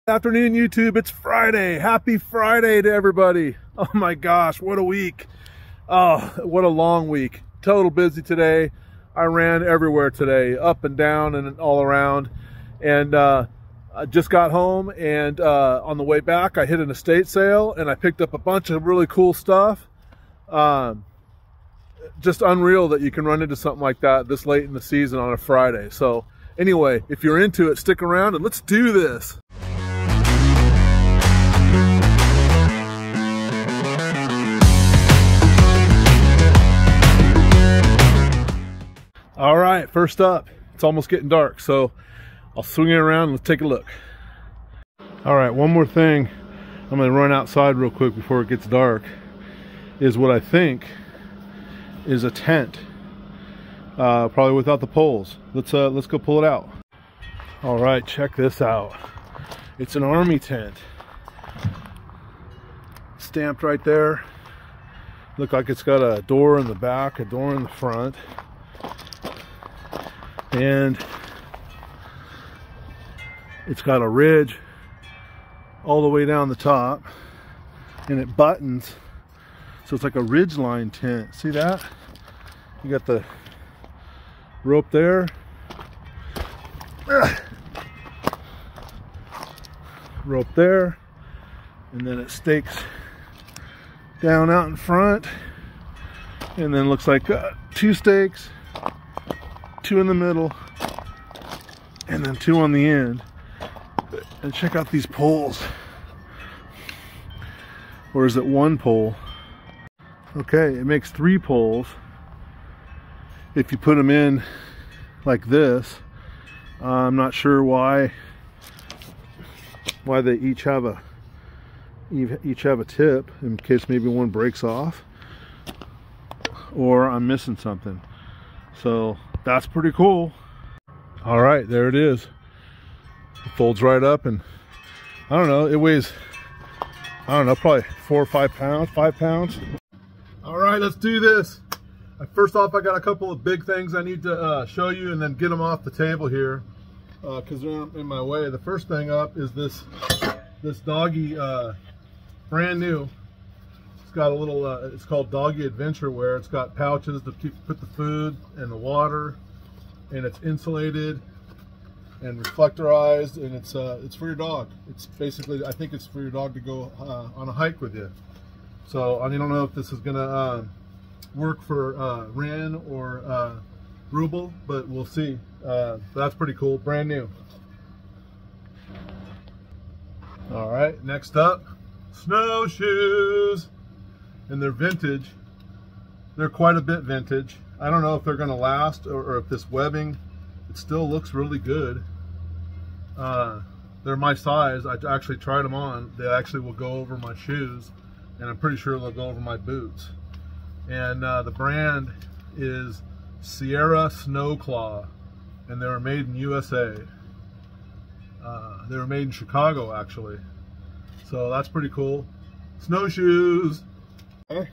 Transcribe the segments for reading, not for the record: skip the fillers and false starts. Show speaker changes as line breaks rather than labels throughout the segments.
Afternoon, YouTube. It's Friday. Happy Friday to everybody. Oh my gosh, what a week. Oh, what a long week. Total busy today. I ran everywhere today, up and down and all around. And I just got home, and on the way back I hit an estate sale and I picked up a bunch of really cool stuff. Just unreal that you can run into something like that this late in the season on a Friday. So anyway, if you're into it, stick around and let's do this. All right, first up, it's almost getting dark, so I'll swing it around and let's take a look. All right, one more thing. I'm gonna run outside real quick before it gets dark, is what I think is a tent, probably without the poles. Let's go pull it out. All right, check this out. It's an army tent. Stamped right there. Look like it's got a door in the back, a door in the front. And it's got a ridge all the way down the top, and it buttons, so it's like a ridge line tent. See that? You got the rope there, rope there, and then it stakes down out in front, and then looks like two stakes, two in the middle, and then two on the end. And check out these poles. Or is it one pole? Okay, it makes 3 poles if you put them in like this. I'm not sure why they each have a tip, in case maybe one breaks off, or I'm missing something. So that's pretty cool. All right, there it is. It folds right up, and I don't know, it weighs, I don't know, probably 4 or 5 pounds, 5 pounds. All right, let's do this. First off, I got a couple of big things I need to show you, and then get them off the table here because they're in my way. The first thing up is this doggy, brand new. It's got a little, it's called Doggy Adventure Wear. It's got pouches to put the food and the water, and it's insulated and reflectorized, and it's for your dog. It's basically, I think it's for your dog to go on a hike with you. So I don't know if this is gonna work for Ren or Ruble, but we'll see. That's pretty cool, brand new. All right, next up, snowshoes. And they're vintage. They're quite a bit vintage. I don't know if they're gonna last, or if this webbing, it still looks really good. They're my size. I actually tried them on. They actually will go over my shoes, and I'm pretty sure they'll go over my boots. And the brand is Sierra Snowclaw, and they were made in USA. They were made in Chicago, actually. So that's pretty cool. Snowshoes. Okay.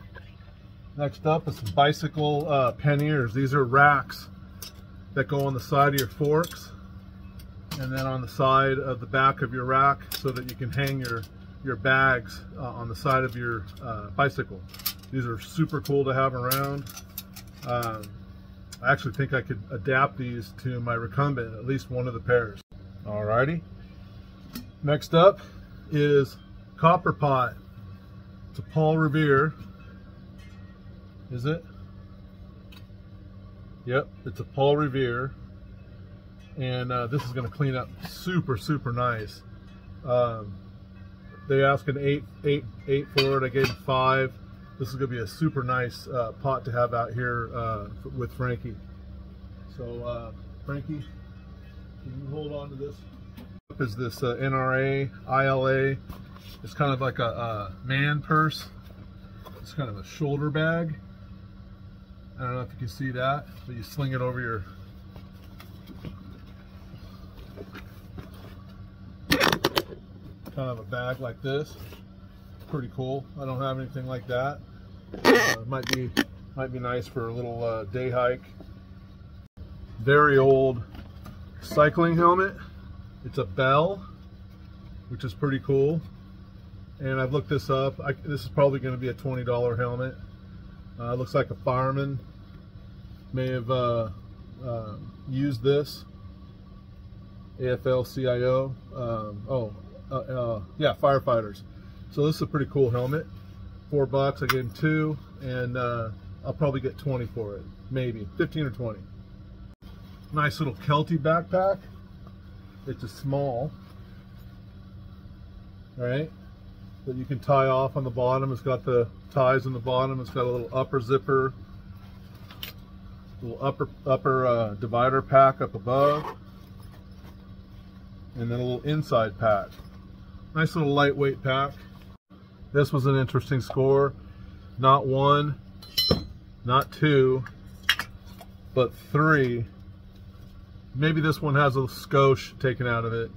Next up is some bicycle panniers. These are racks that go on the side of your forks, and then on the side of the back of your rack, so that you can hang your bags on the side of your bicycle. These are super cool to have around. I actually think I could adapt these to my recumbent, at least one of the pairs. Alrighty. Next up is Copper Pot. It's a Paul Revere. Is it? Yep, it's a Paul Revere. And this is going to clean up super, super nice. They asked an 8 for it. I gave it 5. This is going to be a super nice pot to have out here with Frankie. So Frankie, can you hold on to this? Is this NRA ILA? It's kind of like a man purse. It's kind of a shoulder bag. I don't know if you can see that, but you sling it over your kind of a bag like this. Pretty cool. I don't have anything like that. It might be nice for a little day hike. Very old cycling helmet. It's a Bell, which is pretty cool. And I've looked this up. This is probably going to be a $20 helmet. Looks like a fireman may have used this. AFL-CIO. Yeah, firefighters. So this is a pretty cool helmet. $4. I gave him 2, and I'll probably get 20 for it. Maybe 15 or 20. Nice little Kelty backpack. It's a small, all right, that you can tie off on the bottom. It's got the ties on the bottom. It's got a little upper zipper, little upper divider pack up above, and then a little inside pack. Nice little lightweight pack. This was an interesting score. Not 1, not 2, but 3. Maybe this one has a skosh taken out of it.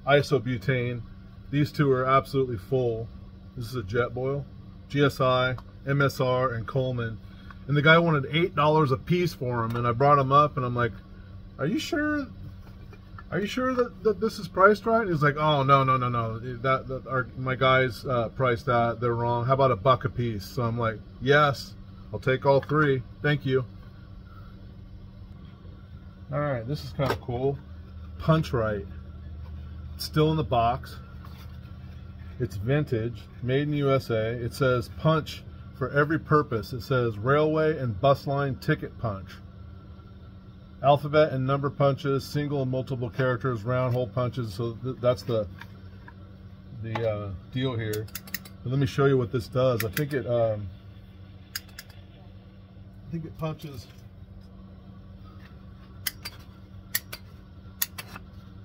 Isobutane. These two are absolutely full. This is a Jetboil, GSI, MSR, and Coleman. And the guy wanted $8 a piece for them, and I brought them up, and I'm like, "Are you sure? Are you sure that this is priced right?" And he's like, "Oh no. My guys priced that. They're wrong. How about $1 a piece?" So I'm like, "Yes, I'll take all 3. Thank you." All right, this is kind of cool. Punch Right. It's still in the box. It's vintage, made in the USA. It says punch for every purpose. It says railway and bus line ticket punch. Alphabet and number punches, single and multiple characters, round hole punches. So that's the deal here. But let me show you what this does. I think it punches.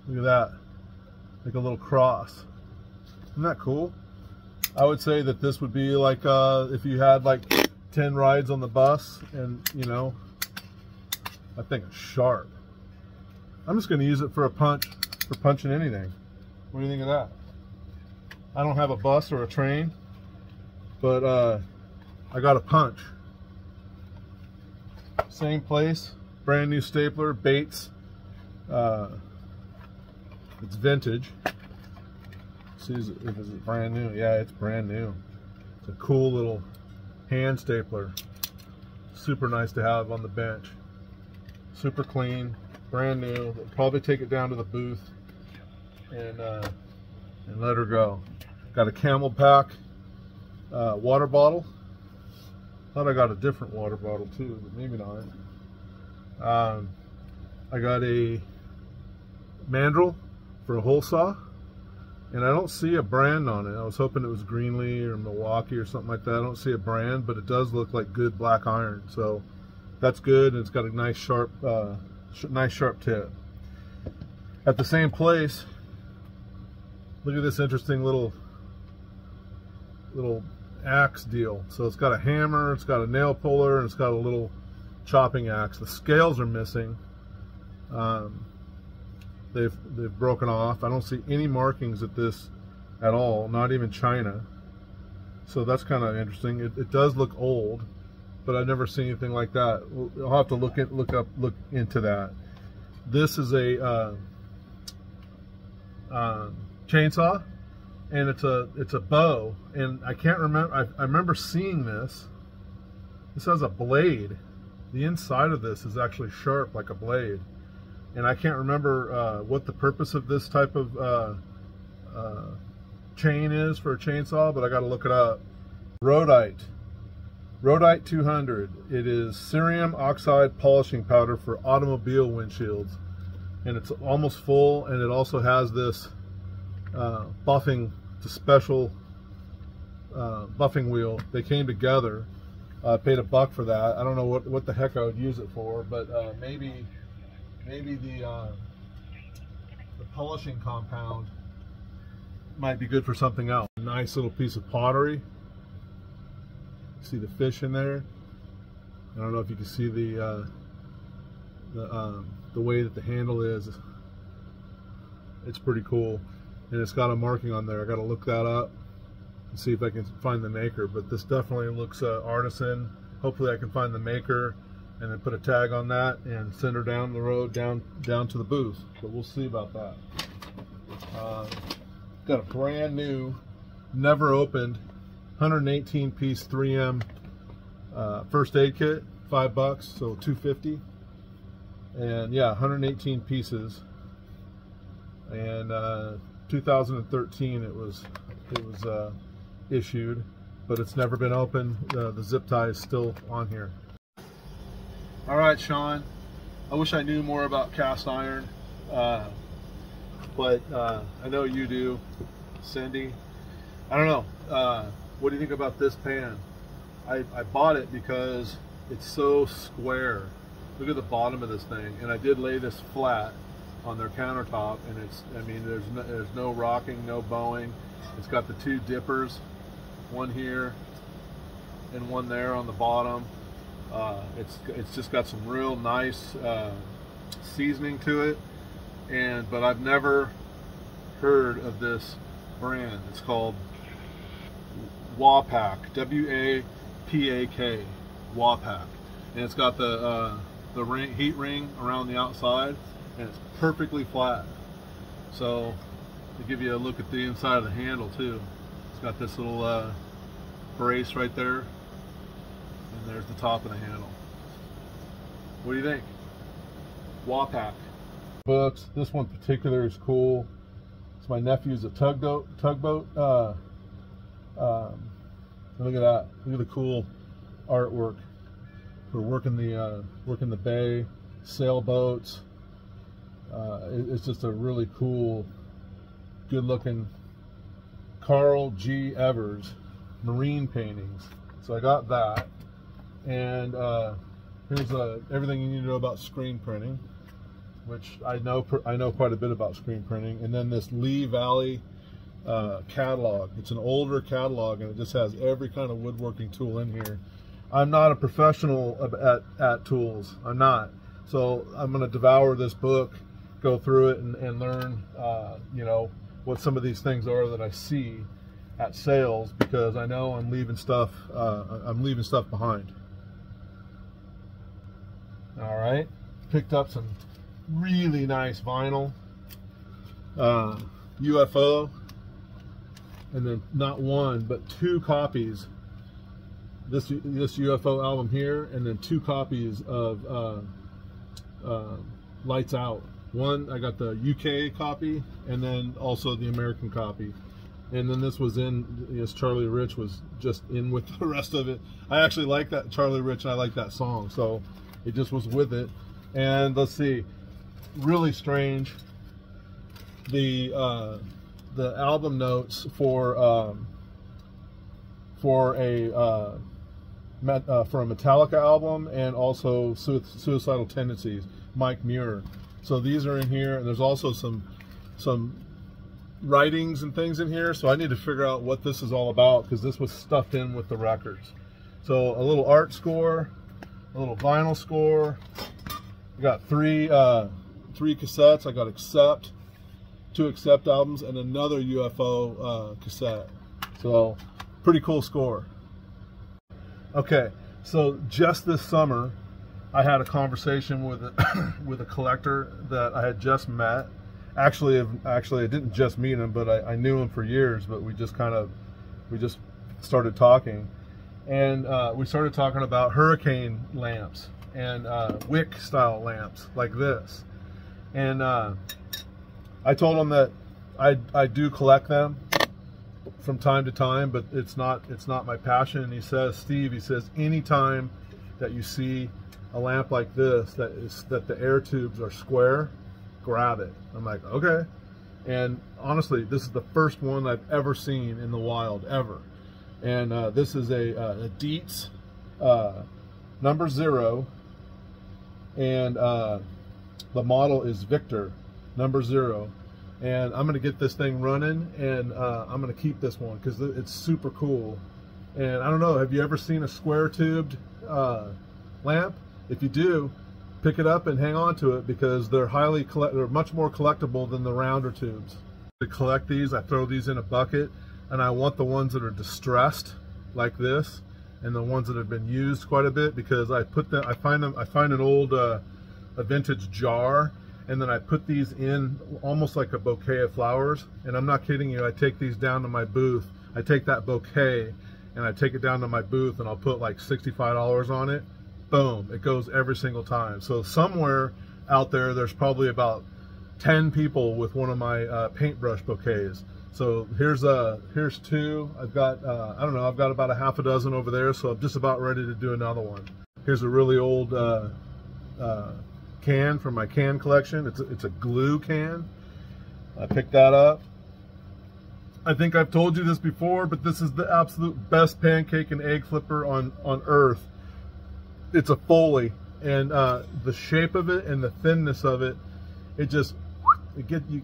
Look at that, like a little cross. Isn't that cool? I would say that this would be like if you had like 10 rides on the bus, and you know, I think it's sharp. I'm just going to use it for a punch, for punching anything. What do you think of that? I don't have a bus or a train, but I got a punch. Same place, brand new stapler, Bates. It's vintage. See if it's brand new. Yeah, it's brand new. It's a cool little hand stapler. Super nice to have on the bench. Super clean, brand new. They'll probably take it down to the booth and let her go. Got a Camelback water bottle. Thought I got a different water bottle too, but maybe not. I got a mandrel for a hole saw, and I don't see a brand on it. I was hoping it was Greenlee or Milwaukee or something like that. I don't see a brand, but it does look like good black iron, so that's good. And it's got a nice sharp tip. At the same place, look at this interesting little axe deal. So it's got a hammer, it's got a nail puller, and it's got a little chopping axe. The scales are missing. They've broken off. I don't see any markings at this at all, not even China. So that's kind of interesting. It does look old, but I've never seen anything like that. I'll have to look into that. This is a chainsaw, and it's a bow, and I can't remember. I remember seeing this. This has a blade. The inside of this is actually sharp like a blade. And I can't remember what the purpose of this type of chain is for a chainsaw, but I got to look it up. Rhodite 200. It is cerium oxide polishing powder for automobile windshields, and it's almost full. And it also has this buffing, it's a special buffing wheel. They came together. I paid $1 for that. I don't know what the heck I would use it for, but maybe the polishing compound might be good for something else. A nice little piece of pottery. See the fish in there? I don't know if you can see the way that the handle is. It's pretty cool, and it's got a marking on there. I got to look that up and see if I can find the maker. But this definitely looks artisan. Hopefully, I can find the maker and then put a tag on that and send her down the road down to the booth. But we'll see about that. Got a brand new, never opened, 118 piece 3M first aid kit, $5, so $2.50. And yeah, 118 pieces. And 2013 it was issued, but it's never been opened. The zip tie is still on here. All right, Sean, I wish I knew more about cast iron, but I know you do. Cindy, I don't know. What do you think about this pan? I bought it because it's so square. Look at the bottom of this thing, and I did lay this flat on their countertop, and it's, I mean, there's no rocking, no bowing. It's got the two dippers, one here and one there on the bottom. It's just got some real nice seasoning to it, but I've never heard of this brand. It's called Wapak, W-A-P-A-K, Wapak, and it's got the heat ring around the outside, and it's perfectly flat. So to give you a look at the inside of the handle too, it's got this little brace right there, and there's the top of the handle. What do you think? Wapak. Books. This one in particular is cool. It's my nephew's a tugboat. Look at that. Look at the cool artwork. We're working the bay, sailboats. It's just a really cool, good-looking Carl G. Evers marine paintings. So I got that, and here's everything you need to know about screen printing, which I know quite a bit about screen printing. And then this Lee Valley catalog. It's an older catalog, and it just has every kind of woodworking tool in here. I'm not a professional at tools. I'm not. So I'm going to devour this book, go through it, and learn, you know, what some of these things are that I see at sales, because I know I'm leaving stuff behind. All right, picked up some really nice vinyl, UFO, and then not one but two copies. This UFO album here, and then two copies of Lights Out. One, I got the UK copy, and then also the American copy. And then this was in, yes, Charlie Rich was just in with the rest of it. I actually like that Charlie Rich, and I like that song, so it just was with it. And let's see, really strange. The album notes for a Metallica album, and also Suicidal Tendencies, Mike Muir. So these are in here, and there's also some writings and things in here. So I need to figure out what this is all about, because this was stuffed in with the records. So a little art score, a little vinyl score. I got three cassettes. I got Accept, 2 Accept albums, and another UFO cassette. So pretty cool score. Okay, so just this summer, I had a conversation with a collector that I had just met. Actually, I didn't just meet him, but I knew him for years. But we just started talking, and we started talking about hurricane lamps and wick style lamps like this. And I told him that I do collect them from time to time, but it's not my passion. And he says, Steve, he says, anytime that you see a lamp like this that the air tubes are square, grab it. I'm like, okay. And honestly, this is the first one I've ever seen in the wild, ever. And this is a Dietz number 0, and the model is Victor number 0. And I'm gonna get this thing running, and I'm gonna keep this one because it's super cool. And I don't know, have you ever seen a square tubed lamp? If you do, pick it up and hang on to it, because they're much more collectible than the rounder tubes. To collect these, I throw these in a bucket, and I want the ones that are distressed like this, and the ones that have been used quite a bit, because I find an old a vintage jar, and then I put these in almost like a bouquet of flowers. And I'm not kidding you, I take these down to my booth. I take that bouquet and I take it down to my booth and I'll put like $65 on it. Boom, it goes every single time. So somewhere out there, there's probably about 10 people with one of my paintbrush bouquets. So here's two. I've got, I don't know, I've got about a half a dozen over there, so I'm just about ready to do another one. Here's a really old can from my can collection. It's a glue can. I picked that up. I think I've told you this before, but this is the absolute best pancake and egg flipper on earth. It's a Foley, and the shape of it and the thinness of it, it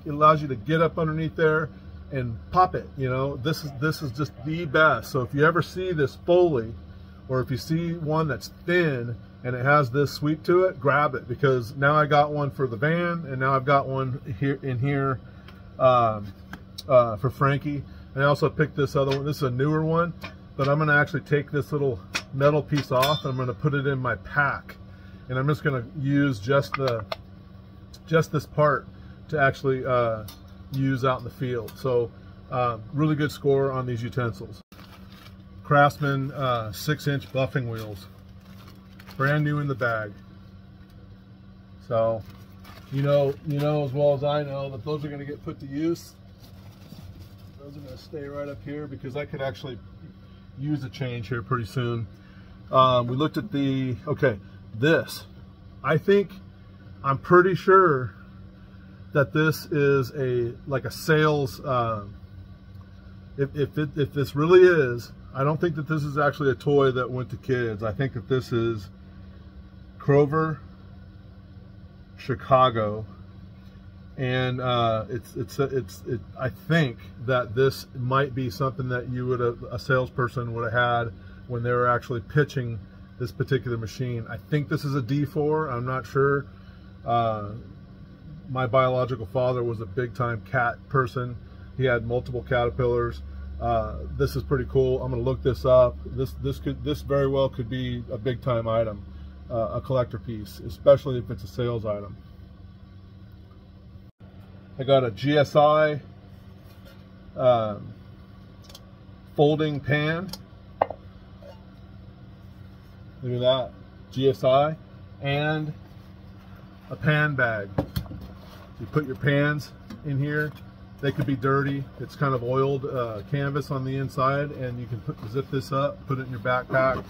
allows you to get up underneath there and pop it. You know, this is just the best. So if you ever see this Foley, or if you see one that's thin and it has this sweep to it, grab it, because now I got one for the van, and now I've got one here for Frankie. And I also picked this other one. This is a newer one, but I'm going to actually take this little metal piece off and I'm going to put it in my pack, and I'm just going to use just this part to actually use out in the field. So really good score on these utensils. Craftsman 6-inch buffing wheels, brand new in the bag. So you know as well as I know that those are going to get put to use. Those are going to stay right up here because I could actually use a change here pretty soon. We looked at this. I'm pretty sure that this is like a sales, if this really is, I don't think that this is actually a toy that went to kids. I think that this is Krover, Chicago, and I think that this might be something that a salesperson would have had when they were actually pitching this particular machine. I think this is a D4. I'm not sure. My biological father was a big-time cat person. He had multiple Caterpillars. This is pretty cool. I'm going to look this up. This very well could be a big-time item, a collector piece, especially if it's a sales item. I got a GSI folding pan. Look at that, GSI, and a pan bag. You put your pans in here. They could be dirty. It's kind of oiled canvas on the inside, and you can zip this up, put it in your backpack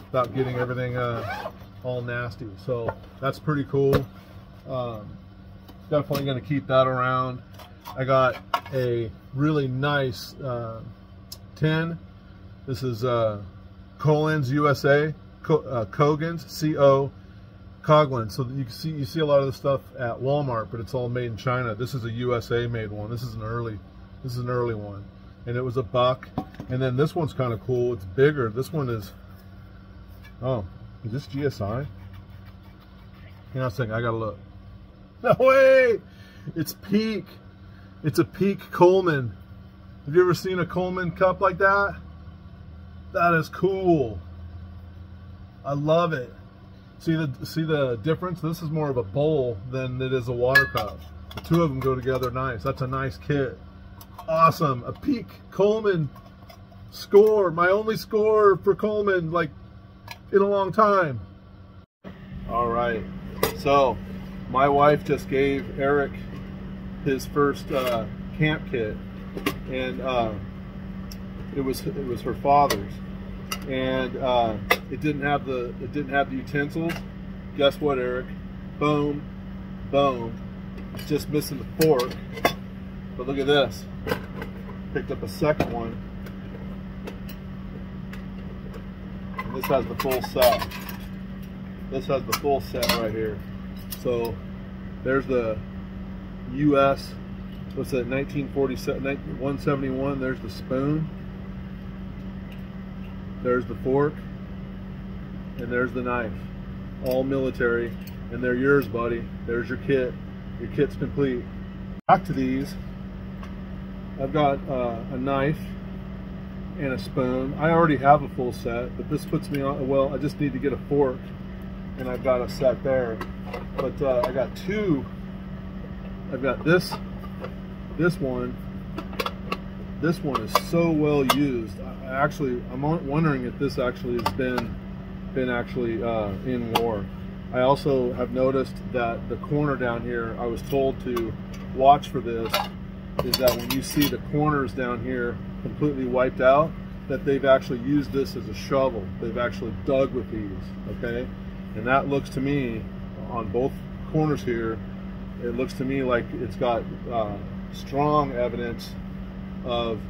without getting everything all nasty. So that's pretty cool. Definitely going to keep that around. I got a really nice tin. This is Coghlan's USA, Coghlan's, C-O, Coghlan. So you see a lot of the stuff at Walmart, but it's all made in China. This is a USA made one. This is an early one, and it was $1. And then this one's kind of cool. It's bigger. This one is, oh, is this GSI? Hang on a second, I gotta look. No way! It's Peak. It's a Peak Coleman. Have you ever seen a Coleman cup like that? That is cool. I love it. See the difference? This is more of a bowl than it is a water cup. The two of them go together nice. That's a nice kit. Awesome. A Peak Coleman score. My only score for Coleman, like, in a long time. All right. So my wife just gave Eric his first camp kit, and it was her father's, and it didn't have the utensils. Guess what, Eric? Boom, boom. It's just missing the fork. But look at this. Picked up a second one, and this has the full set. This has the full set right here. So there's the US, what's that, 1947, 171. There's the spoon, there's the fork, and there's the knife. All military, and they're yours, buddy. There's your kit. Your kit's complete. Back to these. I've got a knife and a spoon. I already have a full set, but this puts me on, well, I just need to get a fork, and I've got a set there. But I got two I've got this one. This one is so well used. I'm wondering if this actually has been actually in war. I also have noticed that the corner down here, I was told to watch for this, is that when you see the corners down here completely wiped out, that they've actually used this as a shovel. They've actually dug with these, okay? And that looks to me, on both corners here, it looks to me like it's got strong evidence of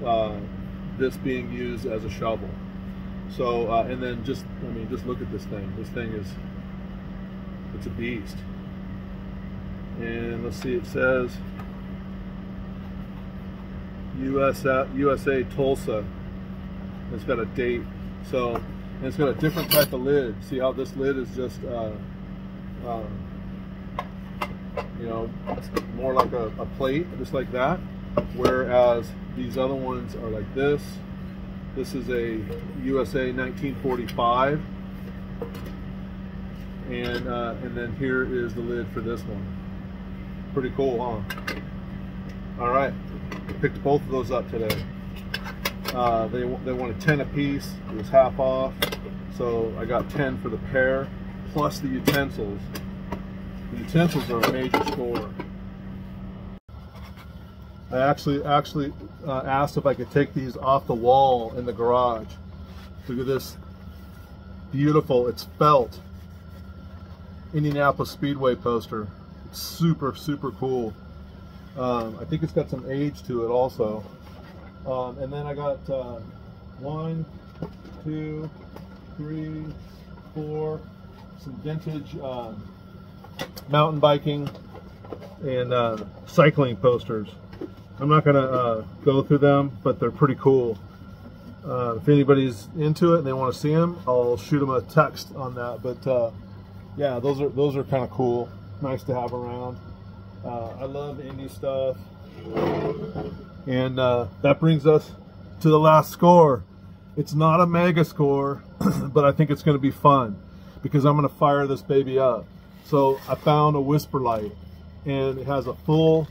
this being used as a shovel. So, and then just look at this thing. This thing is, it's a beast. And let's see, it says USA Tulsa. It's got a date. So, and it's got a different type of lid. See how this lid is just, you know, it's more like a plate, just like that. Whereas these other ones are like this. This is a USA 1945. And then here is the lid for this one. Pretty cool, huh? All right, picked both of those up today. They wanted 10 a piece. It was half off, so I got 10 for the pair, plus the utensils. The utensils are a major score. I actually asked if I could take these off the wall in the garage. Look at this, beautiful. It's felt Indianapolis Speedway poster. It's super, super cool. I think it's got some age to it also. And then I got 1, 2, 3, 4, some vintage mountain biking and cycling posters. I'm not gonna go through them, but they're pretty cool. If anybody's into it and they want to see them, I'll shoot them a text on that. But yeah, those are kind of cool. Nice to have around. I love indie stuff. And that brings us to the last score. It's not a mega score, but I think it's going to be fun because I'm going to fire this baby up. So I found a Whisper Light, and it has the full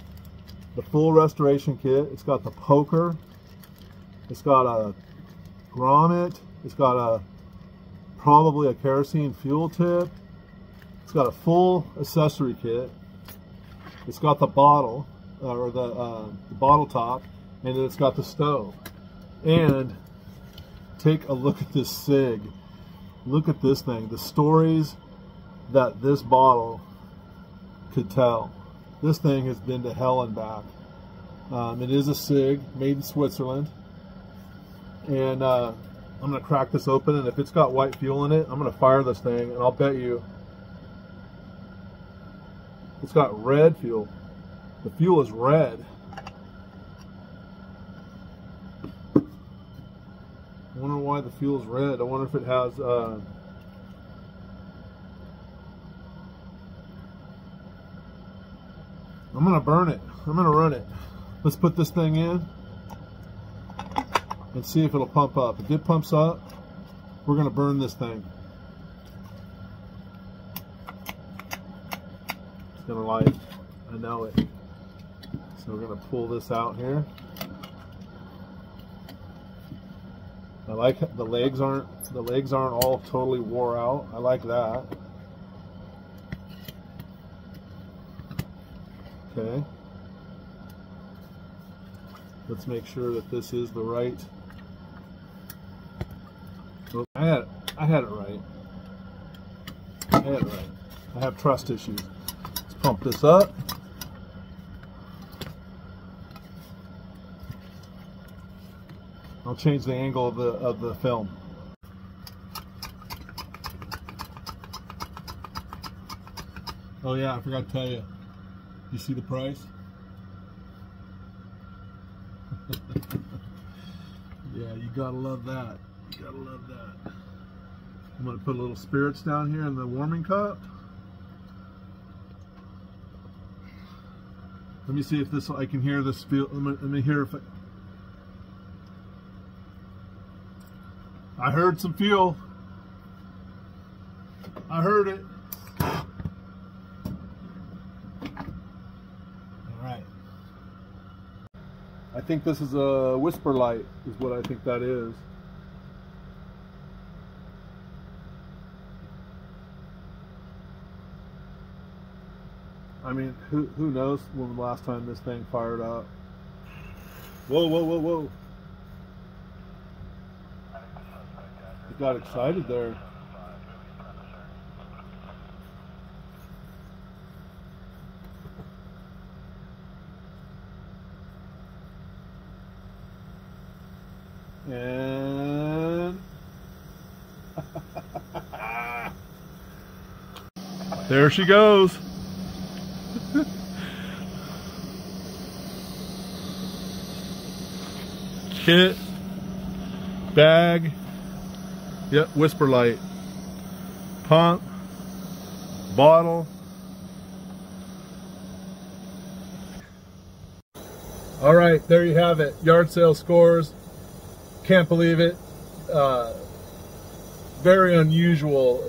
restoration kit. It's got the poker. It's got a grommet. It's got probably a kerosene fuel tip. It's got a full accessory kit. It's got the bottle, or the bottle top, and then it's got the stove. And take a look at this SIG. Look at this thing. The stories that this bottle could tell. This thing has been to hell and back. It is a SIG made in Switzerland. And I'm going to crack this open, and if it's got white fuel in it, I'm going to fire this thing, and I'll bet you it's got red fuel. The fuel is red. I wonder why the fuel is red. I wonder if it has I'm gonna burn it. I'm gonna run it. Let's put this thing in and see if it'll pump up. If it pumps up, we're gonna burn this thing. It's gonna light. I know it. So we're gonna pull this out here. I like the legs aren't all totally wore out. I like that. Okay. Let's make sure that this is the right. Oh, I had it right. I had it right. I have trust issues. Let's pump this up. I'll change the angle of the film. Oh yeah, I forgot to tell you. You see the price? Yeah, you gotta love that. You gotta love that. I'm gonna put a little spirits down here in the warming cup. Let me see if this, I can hear this feel. Let me hear if I heard some fuel. I heard it. All I think this is a whisper light, is what I think that is. I mean, who knows when the last time this thing fired up. Whoa, whoa, whoa, whoa. It got excited there. And there she goes. Kit, bag, yep, whisper light, pump, bottle. All right, there you have it. Yard sale scores. Can't believe it. Very unusual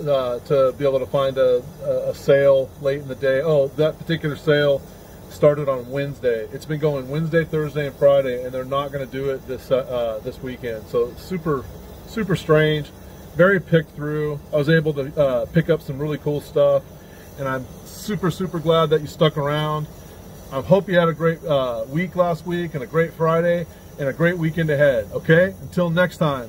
to be able to find a sale late in the day. Oh, that particular sale started on Wednesday. It's been going Wednesday, Thursday, and Friday, and they're not going to do it this weekend. So super strange. Very picked through. I was able to pick up some really cool stuff, and I'm super glad that you stuck around. I hope you had a great week last week and a great Friday and a great weekend ahead. Okay, until next time.